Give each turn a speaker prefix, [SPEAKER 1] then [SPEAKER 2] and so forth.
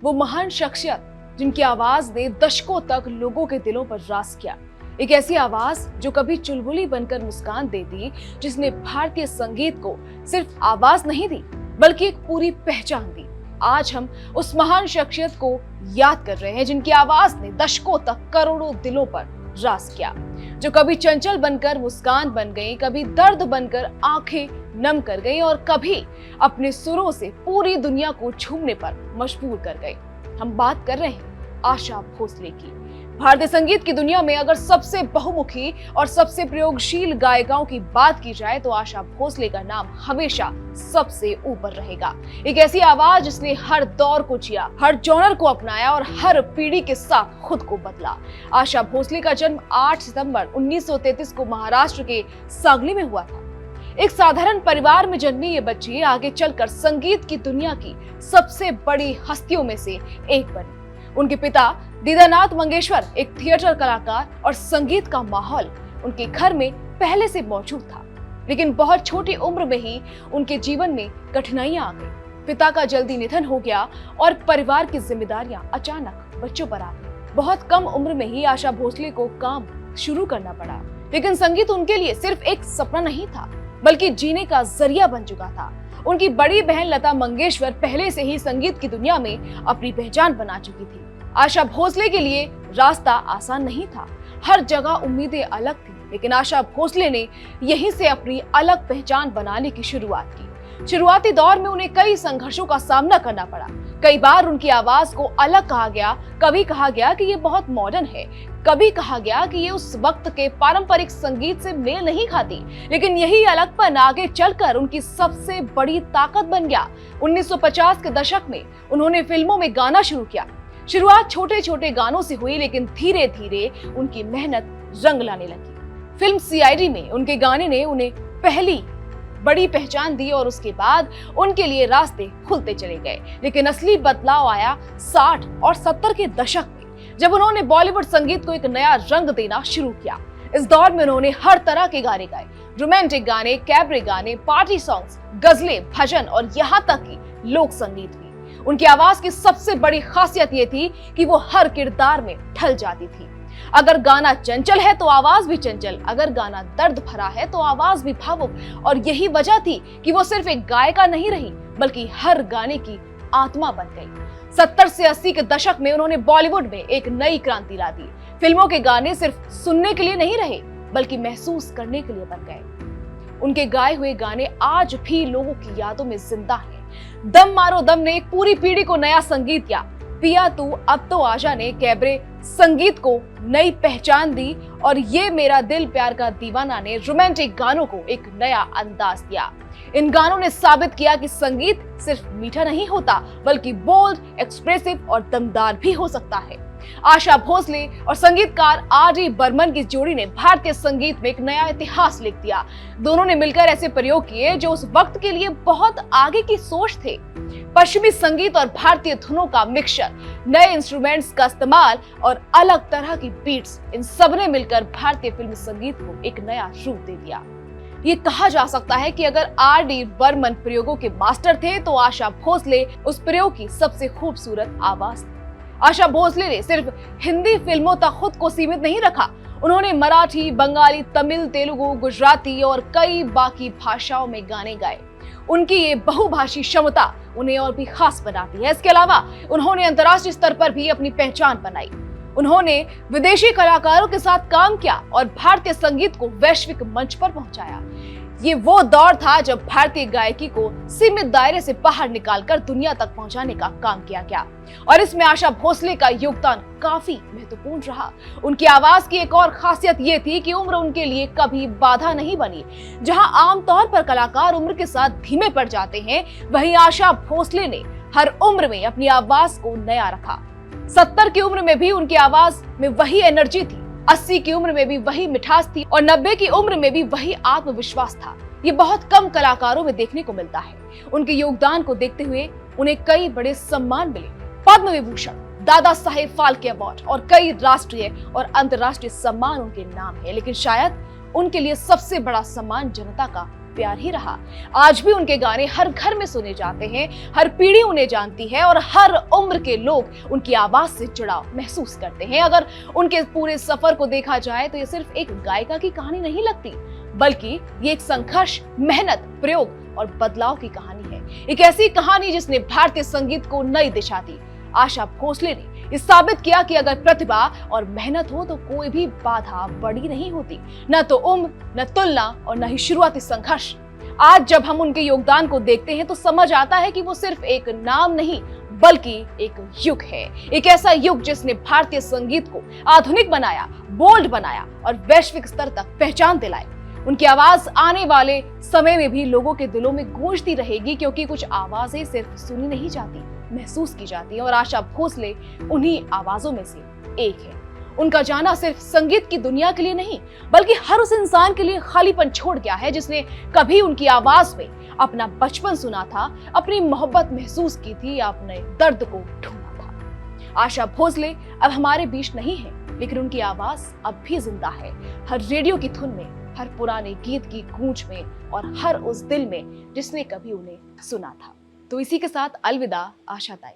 [SPEAKER 1] वो महान शख्सियत जिनकी आवाज ने दशकों तक लोगों के दिलों पर राज किया। एक ऐसी आवाज जो कभी चुलबुली बनकर मुस्कान देती, जिसने भारतीय संगीत को सिर्फ आवाज नहीं दी बल्कि एक पूरी पहचान दी। आज हम उस महान शख्सियत को याद कर रहे हैं जिनकी आवाज ने दशकों तक करोड़ों दिलों पर राज किया, जो कभी चंचल बनकर मुस्कान बन गई, कभी दर्द बनकर आंखें नम कर गई और कभी अपने सुरों से पूरी दुनिया को झूमने पर मजबूर कर गई। हम बात कर रहे हैं आशा भोसले की। भारतीय संगीत की दुनिया में अगर सबसे बहुमुखी और सबसे प्रयोगशील गायिकाओं की बात की जाए तो आशा भोसले का नाम हमेशा सबसे ऊपर रहेगा। एक ऐसी आवाज जिसने हर दौर को जिया, हर जॉनर को अपनाया और हर पीढ़ी के साथ खुद को बदला। आशा भोसले का जन्म 8 सितंबर 1933 को महाराष्ट्र के सांगली में हुआ था। एक साधारण परिवार में जन्मी ये बच्ची आगे चलकर संगीत की दुनिया की सबसे बड़ी हस्तियों में से एक बनी। उनके पिता दीदानाथ मंगेशकर एक थिएटर कलाकार और संगीत का माहौल उनके घर में पहले से मौजूद था, लेकिन बहुत छोटी उम्र में ही उनके जीवन में कठिनाइयां आ गई। पिता का जल्दी निधन हो गया और परिवार की जिम्मेदारियां अचानक बच्चों पर आ गई। बहुत कम उम्र में ही आशा भोसले को काम शुरू करना पड़ा, लेकिन संगीत उनके लिए सिर्फ एक सपना नहीं था बल्कि जीने का जरिया बन चुका था। उनकी बड़ी बहन लता मंगेशकर पहले से ही संगीत की दुनिया में अपनी पहचान बना चुकी थी। आशा भोसले के लिए रास्ता आसान नहीं था। हर जगह उम्मीदें अलग थी, लेकिन आशा भोसले ने यहीं से अपनी अलग पहचान बनाने की शुरुआत की। शुरुआती दौर में उन्हें कई संघर्षों का सामना करना पड़ा। कई बार उनकी आवाज को अलग कहा गया, कभी कहा गया कि ये बहुत मॉडर्न है, कभी कहा गया कि ये उस वक्त के पारंपरिक संगीत से मेल नहीं खाती, लेकिन यही अलगपन आगे चलकर उनकी सबसे बड़ी ताकत बन गया। 1950 के दशक में उन्होंने फिल्मों में गाना शुरू किया। शुरुआत छोटे छोटे गानों से हुई, लेकिन धीरे धीरे उनकी मेहनत रंग लाने लगी। फिल्म CID में उनके गाने ने उन्हें पहली बड़ी पहचान दी और उसके बाद उनके लिए रास्ते खुलते चले गए। लेकिन असली बदलाव आया 60 और 70 के दशक में, जब उन्होंने बॉलीवुड संगीत को एक नया रंग देना शुरू किया। इस दौर में उन्होंने हर तरह के गाने गाए, रोमांटिक गाने, कैबरे गाने, पार्टी सॉन्ग्स, गजलें, भजन और यहाँ तक कि लोक संगीत भी। उनकी आवाज की सबसे बड़ी खासियत ये थी कि वो हर किरदार में ढल जाती थी। अगर गाना चंचल है तो आवाज भी चंचल, अगर गाना दर्द भरा है तो आवाज भी भावुक। और यही वजह थी कि वो सिर्फ एक गायिका नहीं रही बल्कि हर गाने की आत्मा बन गई। 70 से 80 के दशक में उन्होंने बॉलीवुड में एक नई क्रांति ला दी। फिल्मों के गाने सिर्फ सुनने के लिए नहीं रहे बल्कि महसूस करने के लिए बन गए। उनके गाए हुए गाने आज भी लोगों की यादों में जिंदा हैं। दम मारो दम ने एक पूरी पीढ़ी को नया संगीत दिया। पिया तू अब तो आजा ने कैबरे संगीत को नई पहचान दी और ये मेरा दिल प्यार का दीवाना ने रोमांटिक गानों को एक नया अंदाज दिया। इन गानों ने साबित किया कि संगीत सिर्फ मीठा नहीं होता बल्कि बोल्ड, एक्सप्रेसिव और दमदार भी हो सकता है। आशा भोसले और संगीतकार R.D. बर्मन की जोड़ी ने भारतीय संगीत में एक नया इतिहास लिख दिया। दोनों ने मिलकर ऐसे प्रयोग किए जो उस वक्त के लिए बहुत आगे की सोच थे। पश्चिमी संगीत और भारतीय धुनों का मिक्सचर, नए इंस्ट्रूमेंट्स का इस्तेमाल और अलग तरह की बीट्स, इन सब ने मिलकर भारतीय फिल्म संगीत को एक नया रूप दे दिया। ये कहा जा सकता है कि अगर R.D. बर्मन प्रयोगों के मास्टर थे तो आशा भोसले उस प्रयोग की सबसे खूबसूरत आवाज थी। आशा भोसले ने सिर्फ हिंदी फिल्मों तक खुद को सीमित नहीं रखा। उन्होंने मराठी, बंगाली, तमिल, तेलुगु, गुजराती और कई बाकी भाषाओं में गाने गाए। उनकी ये बहुभाषी क्षमता उन्हें और भी खास बनाती है। इसके अलावा उन्होंने अंतर्राष्ट्रीय स्तर पर भी अपनी पहचान बनाई। उन्होंने विदेशी कलाकारों के साथ काम किया और भारतीय संगीत को वैश्विक मंच पर पहुंचाया। ये वो दौर था जब भारतीय गायकी को सीमित दायरे से बाहर निकालकर दुनिया तक पहुंचाने का काम किया गया और इसमें आशा भोसले का योगदान काफी महत्वपूर्ण रहा। उनकी आवाज की एक और खासियत ये थी कि उम्र उनके लिए कभी बाधा नहीं बनी। जहां आमतौर पर कलाकार उम्र के साथ धीमे पड़ जाते हैं, वहीं आशा भोसले ने हर उम्र में अपनी आवाज को नया रखा। 70 की उम्र में भी उनकी आवाज में वही एनर्जी थी, 80 की उम्र में भी वही मिठास थी और 90 की उम्र में भी वही आत्मविश्वास था। ये बहुत कम कलाकारों में देखने को मिलता है। उनके योगदान को देखते हुए उन्हें कई बड़े सम्मान मिले, पद्म विभूषण, दादा साहेब फाल्के अवार्ड और कई राष्ट्रीय और अंतर्राष्ट्रीय सम्मान उनके नाम है। लेकिन शायद उनके लिए सबसे बड़ा सम्मान जनता का प्यार ही रहा। आज भी उनके गाने हर घर में सुने जाते हैं, हर पीढ़ी उन्हें जानती है और हर उम्र के लोग उनकी आवाज से जुड़ाव महसूस करते हैं। अगर उनके पूरे सफर को देखा जाए तो ये सिर्फ एक गायिका की कहानी नहीं लगती, बल्कि ये एक संघर्ष, मेहनत, प्रयोग और बदलाव की कहानी है। एक ऐसी कहानी जिसने भारतीय संगीत को नई दिशा दी। आशा भोसले ने ये साबित किया कि अगर प्रतिभा और मेहनत हो तो कोई भी बाधा बड़ी नहीं होती, न तो उम्र, न तुलना और न ही शुरुआती संघर्ष। आज जब हम उनके योगदान को देखते हैं तो समझ आता है कि वो सिर्फ एक नाम नहीं बल्कि एक युग है। एक ऐसा युग जिसने भारतीय संगीत को आधुनिक बनाया, बोल्ड बनाया और वैश्विक स्तर तक पहचान दिलाई। उनकी आवाज आने वाले समय में भी लोगों के दिलों में गूंजती रहेगी, क्योंकि कुछ आवाजें सिर्फ सुनी नहीं जाती, महसूस की जाती है और आशा भोसले उन्हीं आवाजों में से एक है। उनका जाना सिर्फ संगीत की दुनिया के लिए नहीं बल्कि हर उस इंसान के लिए खालीपन छोड़ गया है जिसने कभी उनकी आवाज में अपना बचपन सुना था, अपनी मोहब्बत महसूस की थी या अपने दर्द को ढूंढा था। आशा भोसले अब हमारे बीच नहीं है, लेकिन उनकी आवाज अब भी जिंदा है, हर रेडियो की धुन में, हर पुराने गीत की गूंज में और हर उस दिल में जिसने कभी उन्हें सुना था। तो इसी के साथ अलविदा आशा ताई।